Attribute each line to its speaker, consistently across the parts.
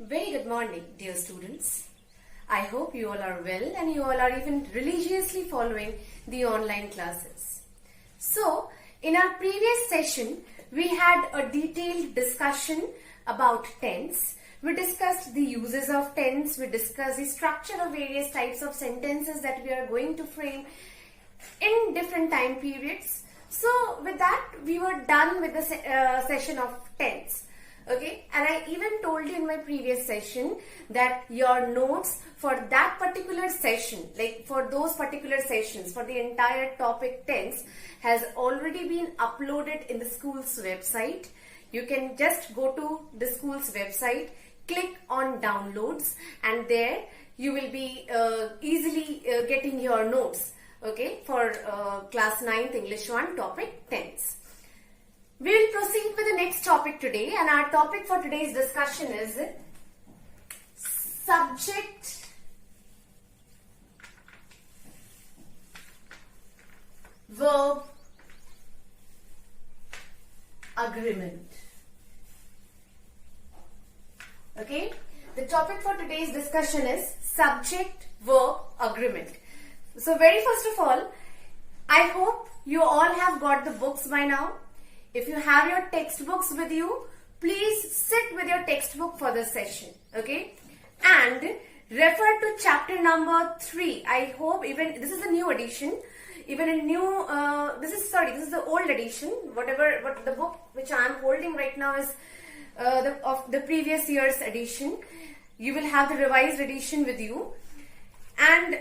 Speaker 1: Very good morning, dear students. I hope you all are well and you all are even religiously following the online classes. So, in our previous session, we had a detailed discussion about tense. We discussed the uses of tense, we discussed the structure of various types of sentences that we are going to frame in different time periods. So, with that, we were done with the session of tense. Okay, and I even told you in my previous session that your notes for that particular session, like for those particular sessions, for the entire topic tense, has already been uploaded in the school's website. You can just go to the school's website, click on downloads, and there you will be easily getting your notes, okay, for class 9th English 1 topic tense. We will proceed with the next topic today, and our topic for today's discussion is subject verb agreement. Okay, the topic for today's discussion is subject verb agreement. So very first of all, I hope you all have got the books by now. If you have your textbooks with you, please sit with your textbook for the session, okay? And refer to chapter number 3. I hope even, this is a new edition, even a new, this is the old edition. What the book which I am holding right now is of the previous year's edition. You will have the revised edition with you. And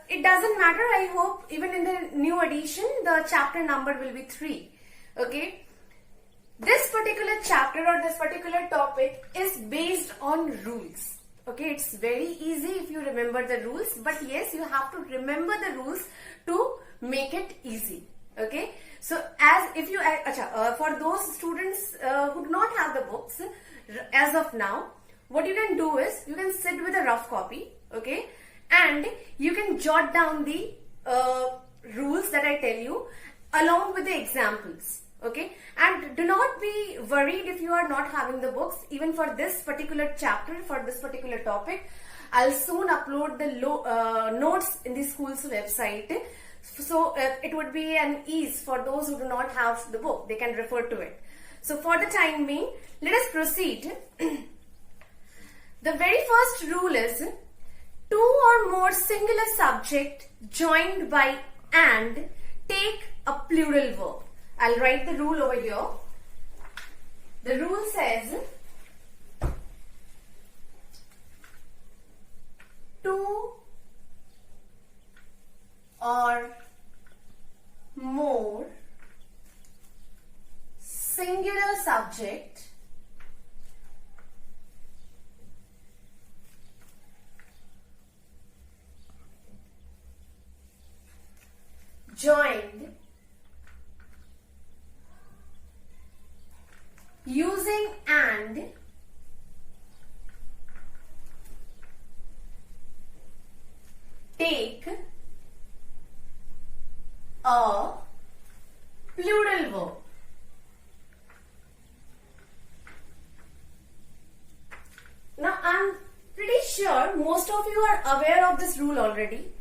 Speaker 1: it doesn't matter, I hope, even in the new edition, the chapter number will be 3, okay? This particular chapter or this particular topic is based on rules. Okay, it's very easy if you remember the rules, but yes, you have to remember the rules to make it easy. Okay, so as if you for those students who do not have the books as of now, what you can do is you can sit with a rough copy, okay, and you can jot down the rules that I tell you along with the examples. Okay, and do not be worried if you are not having the books. Even for this particular chapter, for this particular topic, I'll soon upload the notes in the school's website. So it would be an ease for those who do not have the book. They can refer to it. So for the time being, let us proceed. The very first rule is two or more singular subject joined by and take a plural verb. I'll write the rule over here. The rule says two or more singular subject joined using and take a plural verb. Now I'm pretty sure most of you are aware of this rule already,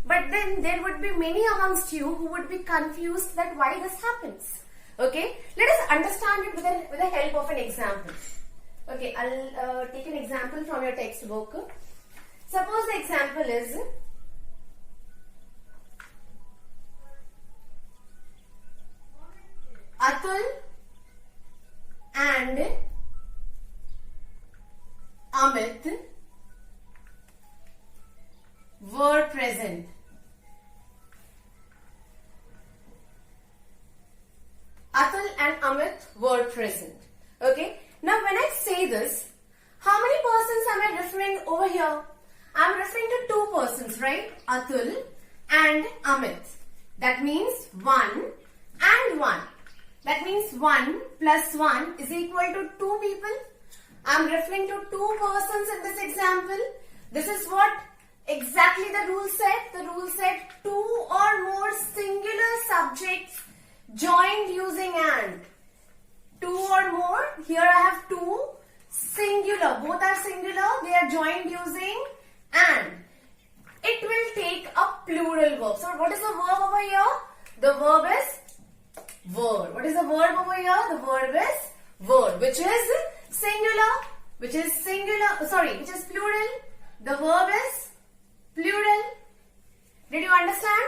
Speaker 1: but then there would be many amongst you who would be confused that why this happens. Okay, let us understand it with the help of an example. Okay, I'll take an example from your textbook. Suppose the example is Atul and Amit were present. Atul and Amit were present. Okay. Now when I say this, how many persons am I referring over here? I am referring to two persons, right? Atul and Amit. That means 1 and 1. That means 1 plus 1 is equal to 2 people. I am referring to two persons in this example. This is what exactly the rule said. The rule said two or more singular subjects joined using and. Two or more. Here I have two singular. Both are singular. They are joined using and. It will take a plural verb. So what is the verb over here? The verb is word. What is the verb over here? The verb is word, which is singular, which is plural. The verb is plural. Did you understand?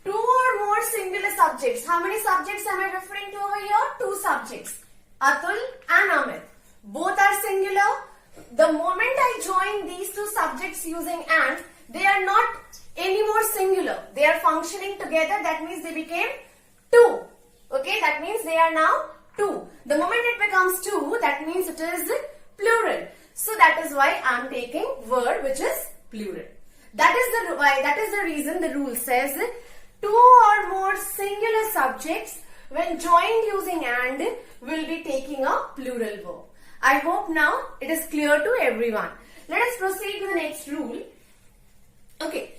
Speaker 1: Two or more singular subjects. How many subjects am I referring to over here? Two subjects. Atul and Amit. Both are singular. The moment I join these two subjects using and, they are not anymore singular. They are functioning together. That means they became two. Okay, that means they are now two. The moment it becomes two, that means it is plural. So that is why I am taking word which is plural. That is the reason the rule says two or more singular subjects when joined using and will be taking a plural verb. I hope now it is clear to everyone. Let us proceed to the next rule. Okay.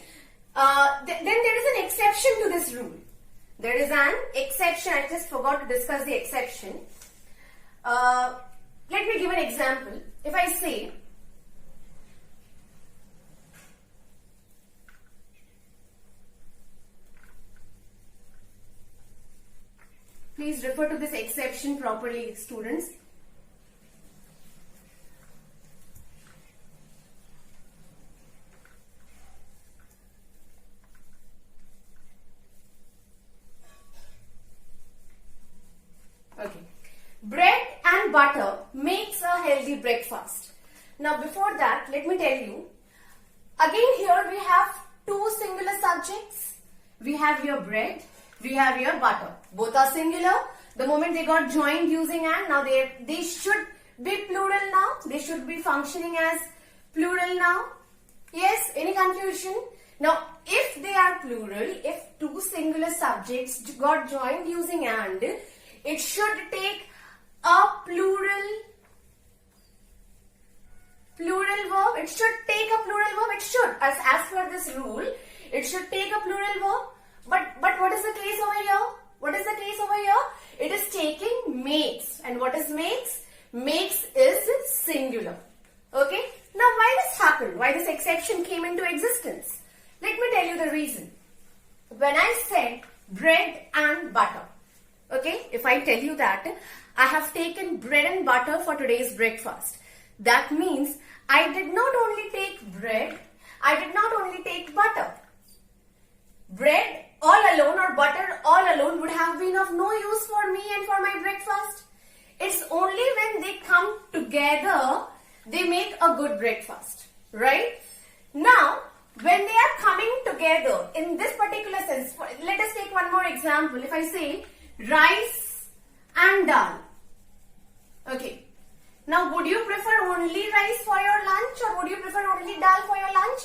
Speaker 1: Then there is an exception to this rule. There is an exception. I just forgot to discuss the exception. Let me give an example. If I say, please refer to this exception properly, students. Okay. Bread and butter makes a healthy breakfast. Now before that, let me tell you, again here we have two singular subjects. We have your bread, we have your butter. Both are singular. The moment they got joined using and, now they should be plural now. They should be functioning as plural now. Yes, any confusion? Now if they are plural, if two singular subjects got joined using and, it should take a plural verb. It should take a plural verb. It should. As per this rule, it should take a plural verb. But what is the case over here? What is the case over here? It is taking makes. And what is makes? Makes is singular. Okay. Now why this happened? Why this exception came into existence? Let me tell you the reason. When I said bread and butter, okay, if I tell you that I have taken bread and butter for today's breakfast, that means I did not only take bread, I did not only take butter. Bread all alone or butter all alone would have been of no use for me and for my breakfast. It's only when they come together, they make a good breakfast, right? Now, when they are coming together in this particular sense, let us take one more example. If I say rice and dal. Okay. Now, would you prefer only rice for your lunch or would you prefer only dal for your lunch?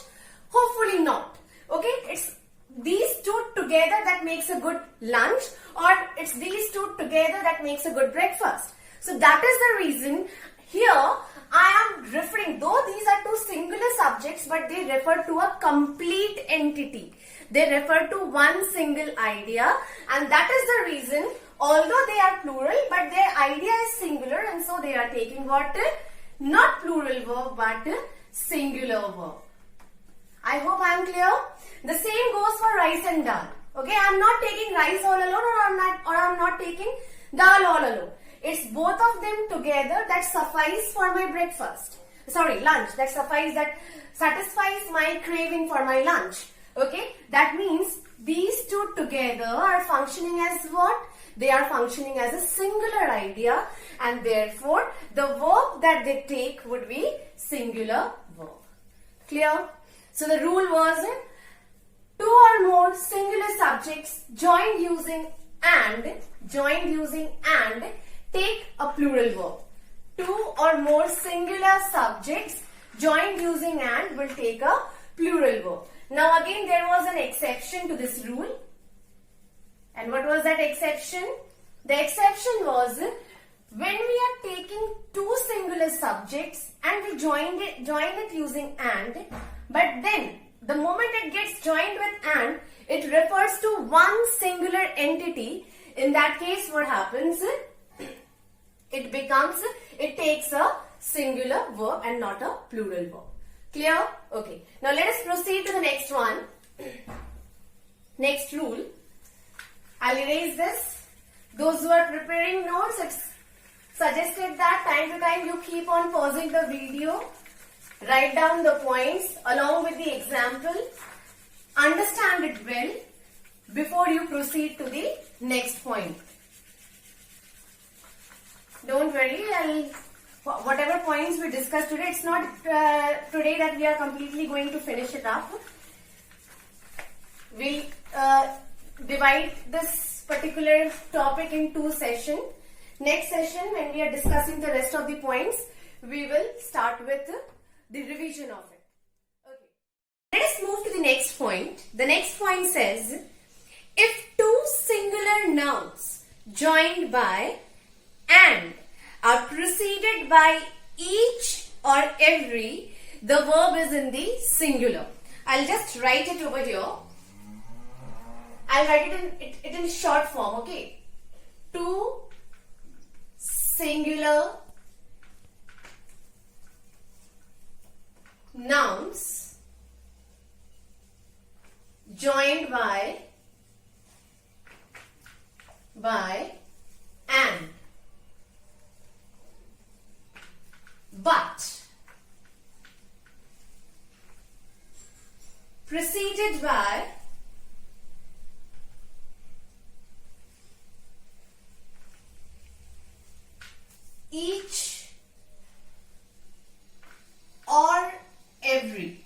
Speaker 1: Hopefully not. Okay. It's these two together that makes a good lunch, or it's these two together that makes a good breakfast. So that is the reason here I am referring, though these are two singular subjects, but they refer to a complete entity. They refer to one single idea, and that is the reason, although they are plural, but their idea is singular, and so they are taking what? Not plural verb, but singular verb. I hope I am clear. The same goes for rice and dal. Okay, I am not taking rice all alone, or I am not taking dal all alone. It's both of them together that suffice for my breakfast. Lunch. That satisfies my craving for my lunch. Okay, that means these two together are functioning as what? They are functioning as a singular idea, and therefore the verb that they take would be singular verb. Clear? So the rule was two or more singular subjects joined using and take a plural verb. Two or more singular subjects joined using and will take a plural verb. Now again there was an exception to this rule. And what was that exception? The exception was when we are taking two singular subjects and we join it using and, but then the moment it gets joined with and, it refers to one singular entity. In that case, what happens? it takes a singular verb and not a plural verb. Clear? Okay. Now let us proceed to the next one. Next rule. I'll erase this. Those who are preparing notes, it's suggested that time to time you keep on pausing the video. Write down the points along with the example. Understand it well before you proceed to the next point. Don't worry, whatever points we discussed today, it's not today that we are completely going to finish it up. We'll divide this particular topic in 2 sessions. Next session, when we are discussing the rest of the points, we will start with the revision of it. Okay. Let us move to the next point. The next point says, if 2 singular nouns joined by and are preceded by each or every, the verb is in the singular. I'll just write it over here. I'll write it in short form, okay? 2 singular nouns joined by and, but preceded by each or every.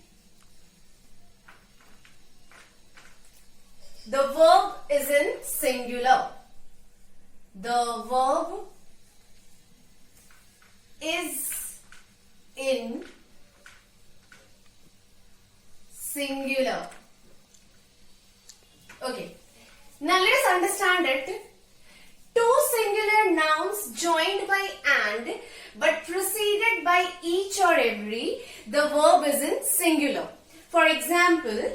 Speaker 1: The verb is in singular. The verb is in singular. Okay. Now let us understand it. 2 singular nouns joined by and but preceded by each or every, the verb is in singular. For example,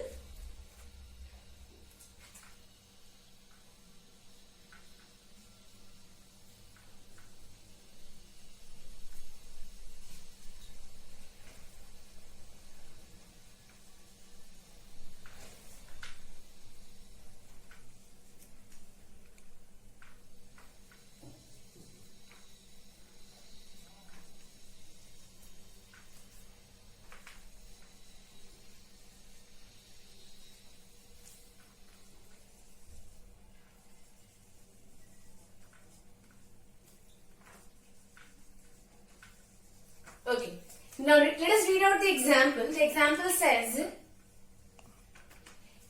Speaker 1: okay. Now let us read out the example. The example says,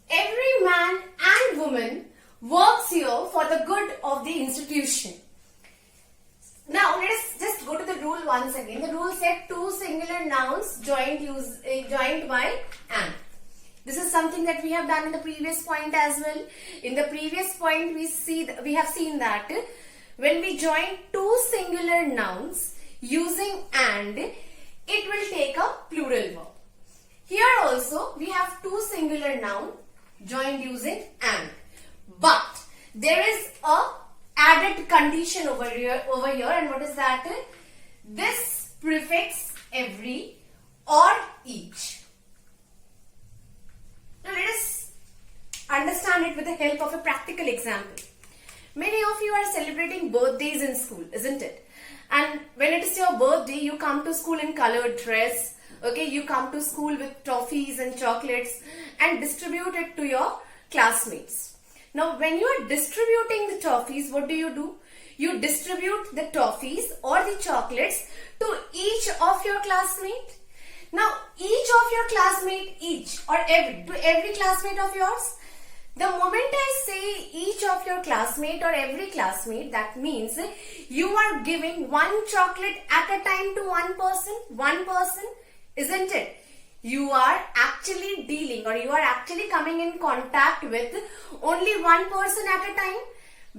Speaker 1: every man and woman works here for the good of the institution. Now let us just go to the rule once again. The rule said 2 singular nouns joined by and. This is something that we have done in the previous point as well. In the previous point we have seen that when we join 2 singular nouns using and, it will take a plural verb. Here also we have 2 singular nouns joined using and. But there is a added condition over here, and what is that? This prefix every or each. Now let us understand it with the help of a practical example. Many of you are celebrating birthdays in school, isn't it? And when it is your birthday, you come to school in colored dress. Okay, you come to school with toffees and chocolates and distribute it to your classmates. Now, when you are distributing the toffees, what do? You distribute the toffees or the chocolates to each of your classmates. Now, each of your classmate, to every classmate of yours, the moment I say each of your classmate or every classmate, that means you are giving 1 chocolate at a time to one person, isn't it? You are actually dealing or you are actually coming in contact with only 1 person at a time.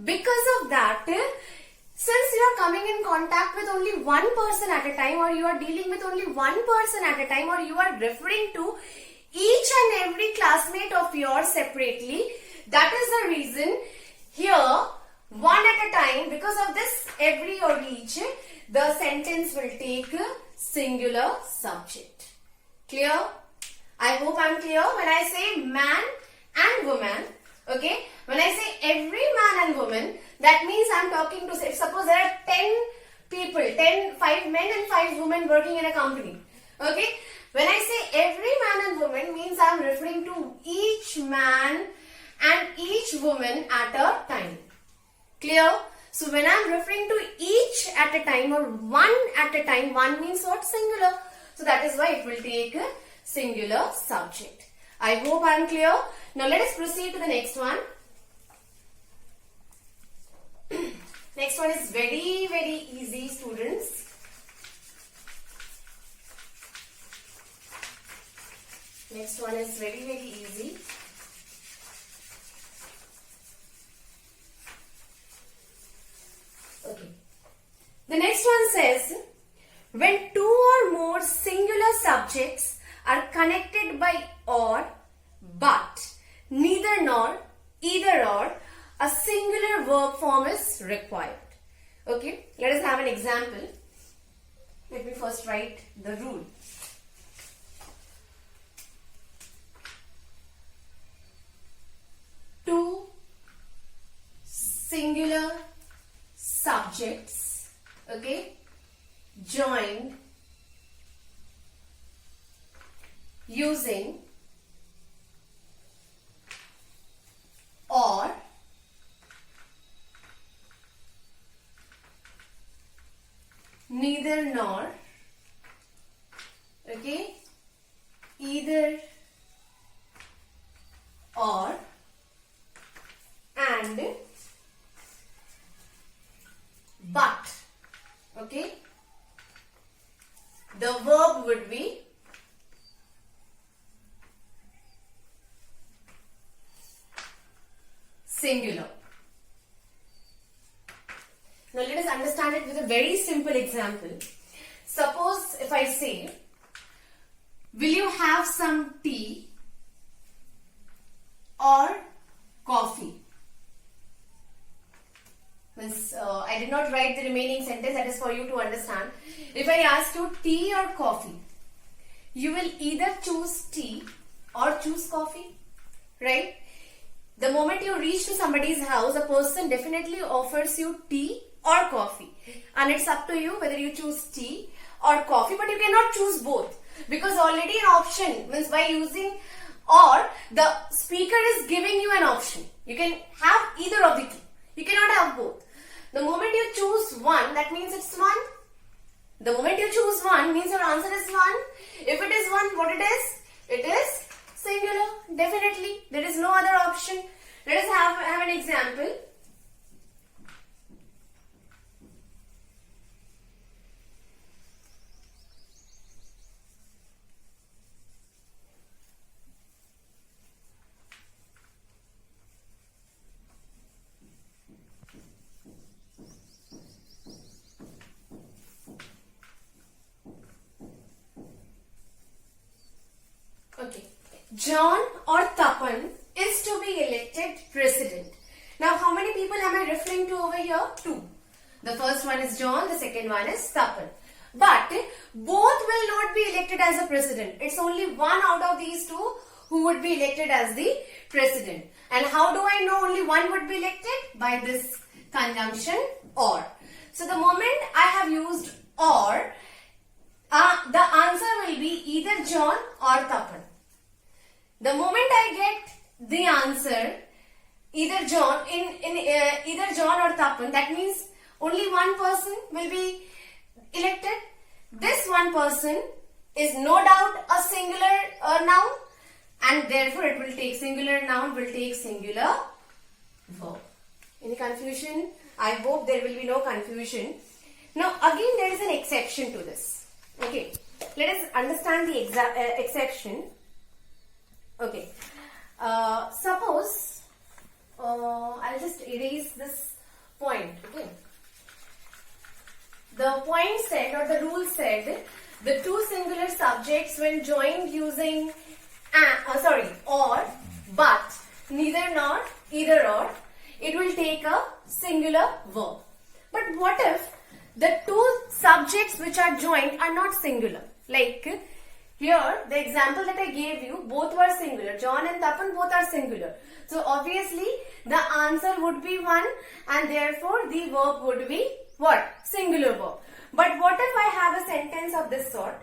Speaker 1: Because of that, since you are coming in contact with only 1 person at a time, or you are dealing with only 1 person at a time, or you are referring to each and every classmate of yours separately, that is the reason here one at a time. Because of this, every or each, the sentence will take singular subject. Clear? I hope I'm clear. When I say man and woman, okay, when I say every man and woman, that means I'm talking to, if suppose there are 10 people, 5 men and 5 women working in a company, okay, when I say every man and woman means I'm referring to each man and each woman at a time. Clear? So when I'm referring to each at a time or one at a time, one means what? Singular. So that is why it will take a singular subject. I hope I am clear. Now let us proceed to the next one. Next one is very, very easy, students. Next one is very, very easy. Okay. The next one says, when two or more singular subjects are connected by or, but, neither nor, either or, a singular verb form is required. Okay, let us have an example. Let me first write the rule. Two singular subjects, okay, joined using or, neither nor, okay, either or, and but, okay, the verb would be singular. Now let us understand it with a very simple example. Suppose if I say, will you have some tea or coffee? I did not write the remaining sentence, that is for you to understand. If I ask you tea or coffee, you will either choose tea or choose coffee, right? The moment you reach to somebody's house, a person definitely offers you tea or coffee, and it's up to you whether you choose tea or coffee, but you cannot choose both, because already an option means by using or, the speaker is giving you an option. You can have either of the two. You cannot have both. The moment you choose one, that means it's one. The moment you choose one means your answer is one. If it is one, what it is? It is singular. Definitely. There is no other option. Let us have an example. Okay. John or Tapan is to be elected president. Now, how many people am I referring to over here? Two. The first one is John, the second one is Tapan. But both will not be elected as a president. It's only one out of these two who would be elected as the president. And how do I know only one would be elected? By this conjunction or. So, the moment I have used or, the answer will be either John or Tapan. The moment I get the answer either John either John or Tapan, that means only one person will be elected. This one person is no doubt a singular noun, and therefore it will take singular noun will take singular verb. Any confusion? I hope there will be no confusion. Now again there is an exception to this. Okay, let us understand the exception. Okay, suppose I'll just erase this point. Okay, the point said or the rule said the two singular subjects when joined using or, but, neither nor, either or, it will take a singular verb. But what if the two subjects which are joined are not singular? Like here, the example that I gave you, both were singular. John and Tapan both are singular. So obviously, the answer would be one, and therefore the verb would be what? Singular verb. But what if I have a sentence of this sort?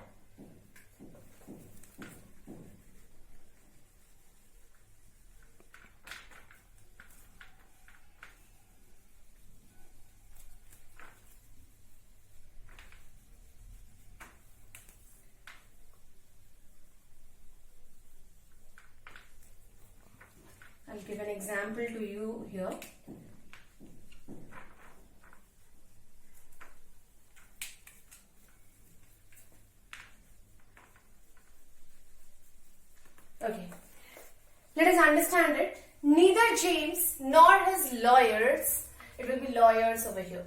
Speaker 1: I'll give an example to you here. Okay, let us understand it. Neither James nor his lawyers, it will be lawyers over here,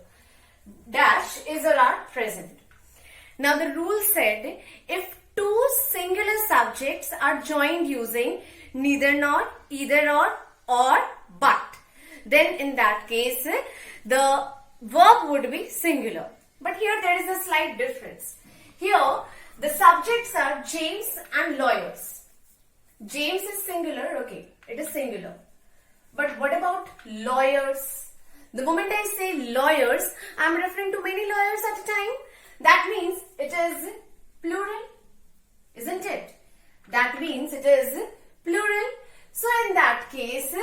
Speaker 1: dash is or are present. Now the rule said if two singular subjects are joined using neither nor, either or but, then in that case the verb would be singular. But here there is a slight difference. Here the subjects are James and lawyers. James is singular, okay, it is singular. But what about lawyers? The moment I say lawyers, I am referring to many lawyers at a time. That means it is plural, isn't it? That means it is plural. So in that case,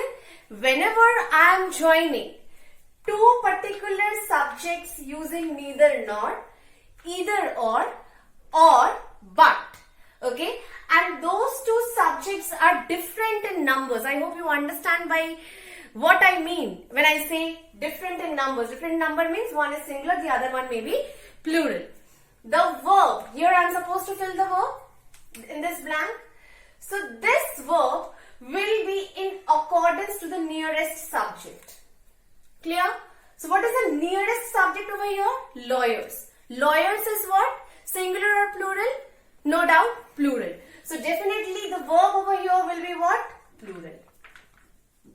Speaker 1: whenever I am joining two particular subjects using neither nor, either or but, okay, and those two subjects are different in numbers. I hope you understand by what I mean when I say different in numbers. Different number means one is singular, the other one may be plural. The verb, here I am supposed to fill the verb in this blank. So this verb will be in accordance to the nearest subject. Clear? So what is the nearest subject over here? Lawyers. Lawyers is what? Singular or plural? No doubt, plural. So definitely the verb over here will be what? Plural.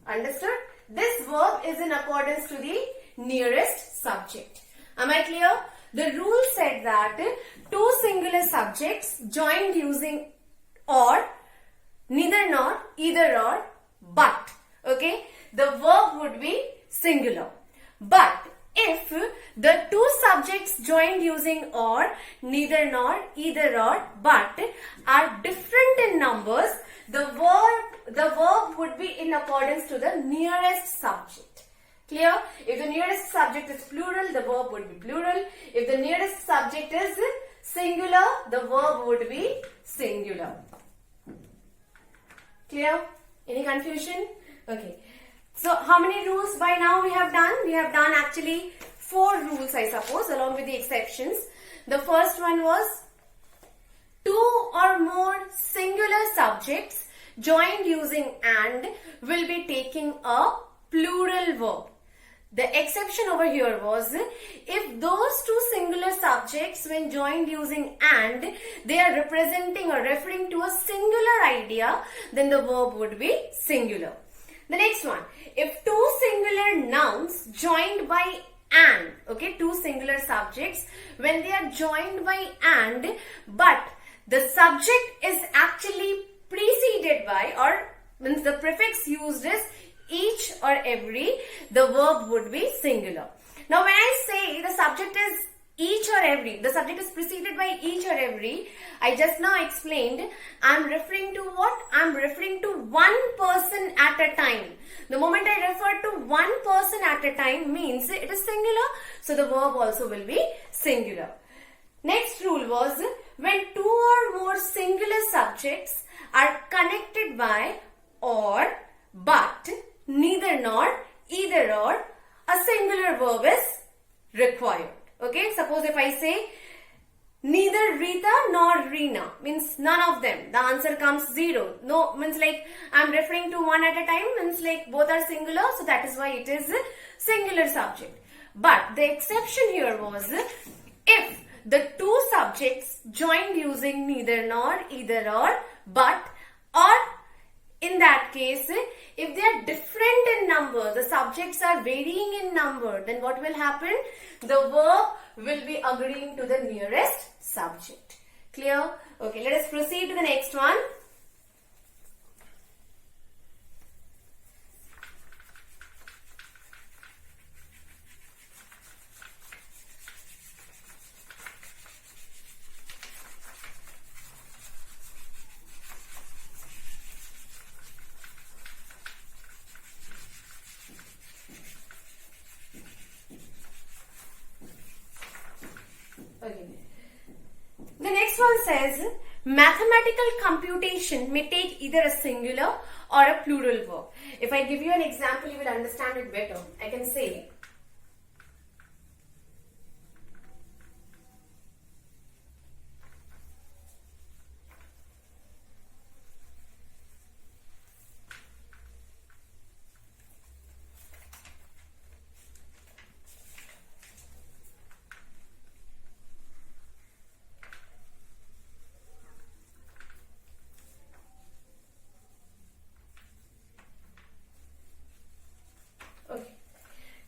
Speaker 1: Understood? This verb is in accordance to the nearest subject. Am I clear? The rule said that two singular subjects joined using or, neither nor, either or, but. Okay? The verb would be singular. But if the two subjects joined using or, neither nor, either or, but are different in numbers, the verb would be in accordance to the nearest subject. Clear? If the nearest subject is plural, the verb would be plural. If the nearest subject is singular, the verb would be singular. Clear? Any confusion? Okay. So how many rules by now we have done? We have done actually 4 rules, I suppose, along with the exceptions. The first one was two or more singular subjects joined using and will be taking a plural verb. The exception over here was if those two singular subjects when joined using and, they are representing or referring to a singular idea, then the verb would be singular. The next one, if two singular nouns joined by and, okay, two singular subjects, when they are joined by and, but the subject is actually preceded by, or means the prefix used is each or every, the verb would be singular. Now when I say the subject is each or every, the subject is preceded by each or every, I just now explained, I am referring to what? I am referring to one person at a time. The moment I refer to one person at a time means it is singular, so the verb also will be singular. Next rule was when two or more singular subjects are connected by or, but, neither nor, either or, a singular verb is required. Okay, suppose if I say neither Rita nor Reena, means none of them, the answer comes 0. No, means like I am referring to one at a time, means like both are singular, so that is why it is a singular subject. But the exception here was if the two subjects joined using neither nor, either or, but, or in that case, if they are different in number, the subjects are varying in number, then what will happen? The verb will be agreeing to the nearest subject. Clear? Okay, let us proceed to the next one. Okay. The next one says, mathematical computation may take either a singular or a plural verb. If I give you an example, you will understand it better. I can say,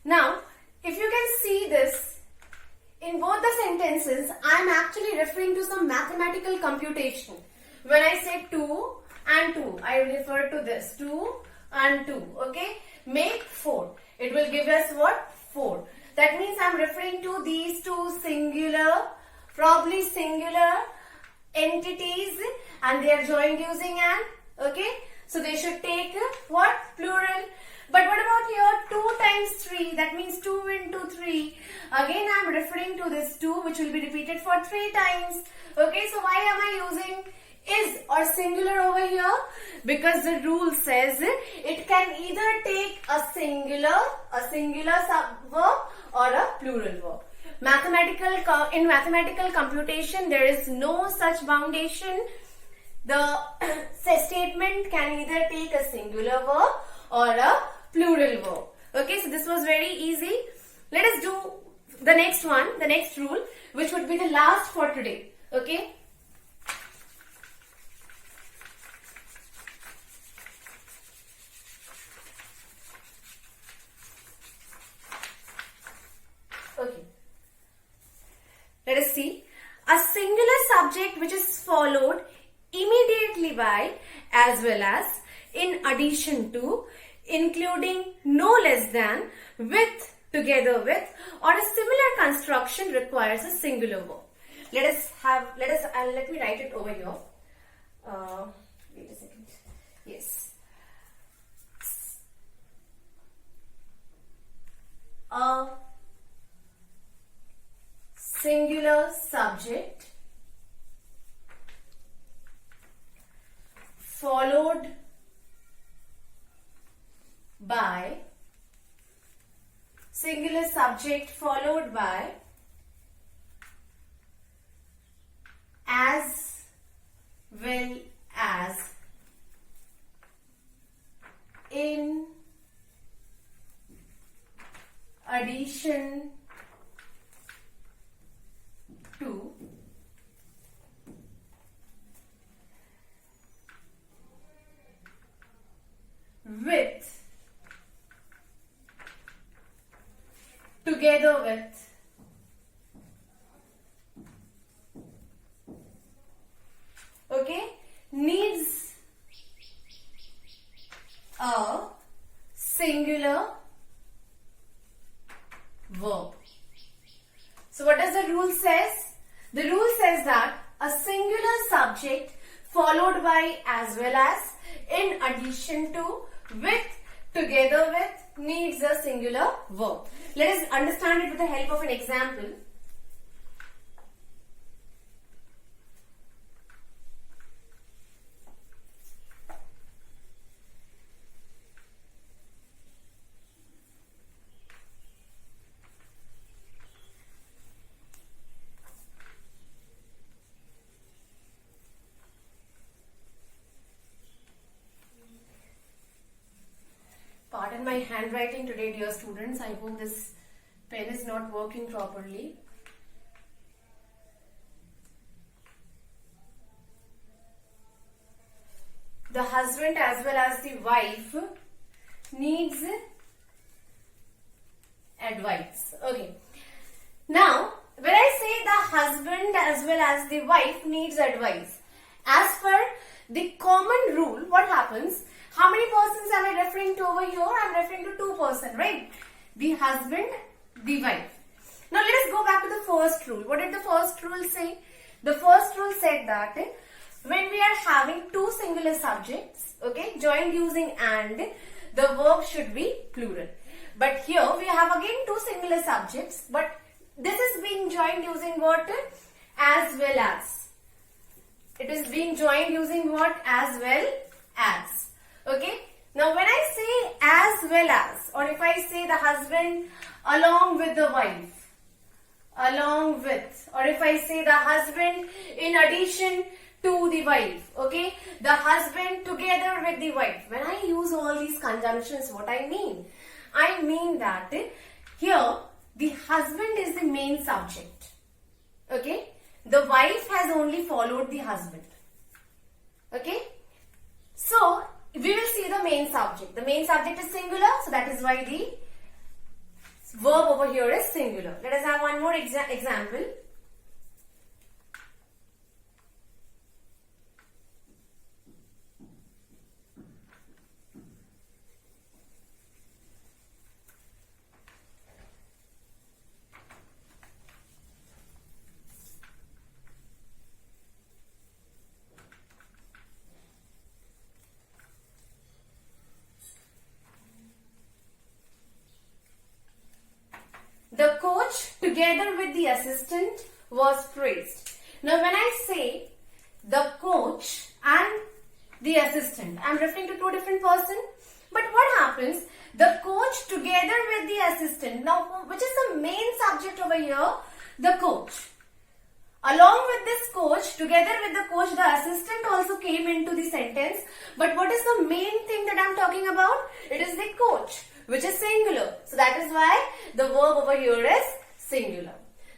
Speaker 1: now, if you can see this, in both the sentences, I am actually referring to some mathematical computation. When I say 2 and 2, I refer to this, 2 and 2, okay? Make 4. It will give us what? 4. That means I am referring to these two singular, probably singular entities, and they are joined using an, okay? So they should take what? Plural. But what about here 2 times 3? That means 2 into 3. Again I am referring to this 2 which will be repeated for 3 times. Okay, so why am I using is or singular over here? Because the rule says it can either take a singular verb or a plural verb. In mathematical computation there is no such foundation. The statement can either take a singular verb or a plural verb. Okay, so this was very easy. Let us do the next one, the next rule, which would be the last for today. Okay. Okay. Let us see. A singular subject which is followed immediately by, as well as, in addition to, including, no less than, with, together with, or a similar construction requires a singular verb. Let me write it over here. Wait a second. Yes. A singular subject followed by as well as, in addition to, with, together with, okay, needs a singular verb. So what does the rule says? The rule says that a singular subject followed by, as well as, in addition to, with, together with, needs a singular verb. Let us understand it with the help of an example. Pardon my handwriting today, dear students. I hope this pen is not working properly. the husband as well as the wife needs advice. Okay. Now, when I say the husband as well as the wife needs advice, as per the common rule, what happens? How many persons am I referring to over here? I am referring to two persons, right? The husband, the wife. Now let us go back to the first rule. What did the first rule say? The first rule said that when we are having two singular subjects, okay, joined using and, the verb should be plural. But here we have again two singular subjects, but this is being joined using what? As well as. It is being joined using what? As well as. Okay. Now when I say as well as, or if I say the husband along with the wife, along with, or if I say the husband in addition to the wife, okay, the husband together with the wife. When I use all these conjunctions, what I mean? I mean that here the husband is the main subject, okay, the wife has only followed the husband, okay. So we will see the main subject. The main subject is singular, so that is why the verb over here is singular. Let us have one more example. The coach together with the assistant was praised. Now when I say the coach and the assistant, I am referring to two different persons. But what happens? The coach together with the assistant. Now which is the main subject over here? The coach. Along with this coach, together with the coach, the assistant also came into the sentence. But what is the main thing that I am talking about? It is the coach, which is singular. So that is why the verb over here is singular.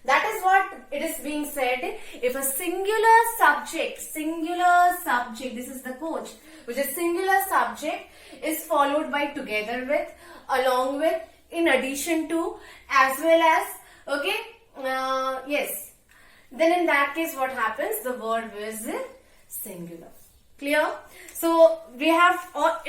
Speaker 1: That is what it is being said. If a singular subject, this is the coach, which is singular subject, is followed by together with, along with, in addition to, as well as, okay, yes. Then in that case what happens? The verb is singular. Clear? So we have all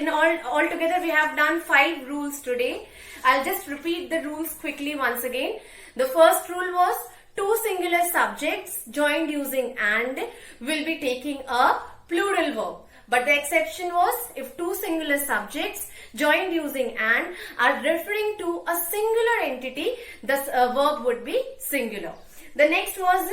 Speaker 1: together we have done 5 rules today. I'll just repeat the rules quickly once again. The first rule was two singular subjects joined using and will be taking a plural verb. But the exception was if two singular subjects joined using and are referring to a singular entity, the verb would be singular. The next was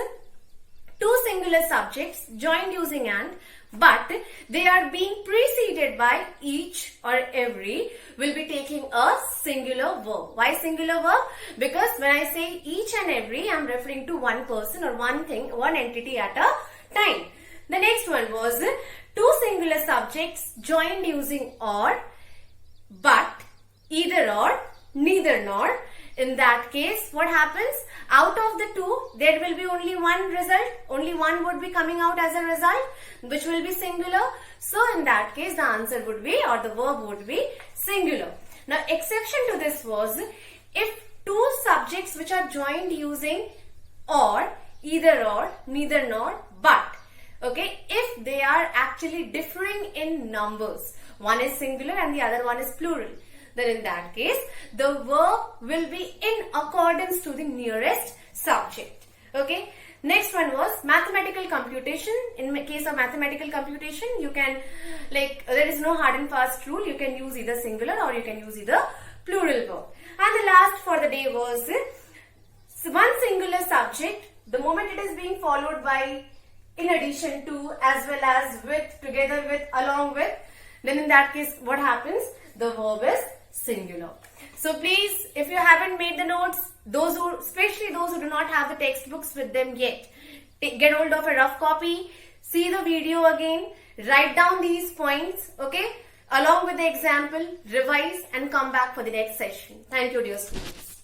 Speaker 1: two singular subjects joined using and, but they are being preceded by each or every, will be taking a singular verb. Why singular verb? Because when I say each and every, I am referring to one person or one thing, one entity at a time. The next one was two singular subjects joined using or, but, either or, neither nor. In that case, what happens? Out of the two, there will be only one result. Only one would be coming out as a result, which will be singular. So, in that case, the answer would be, or the verb would be singular. Now, exception to this was, if two subjects which are joined using or, either or, neither nor, but, okay, if they are actually differing in numbers, one is singular and the other one is plural, then in that case, the verb will be in accordance to the nearest subject. Okay. Next one was mathematical computation. In case of mathematical computation, you can, there is no hard and fast rule. You can use either singular or you can use either plural verb. And the last for the day was one singular subject. The moment it is being followed by in addition to, as well as, with, together with, along with, then in that case, what happens? The verb is singular. So please, if you haven't made the notes, especially those who do not have the textbooks with them yet, get hold of a rough copy, see the video again, write down these points, okay, along with the example, revise and come back for the next session. Thank you, dear students.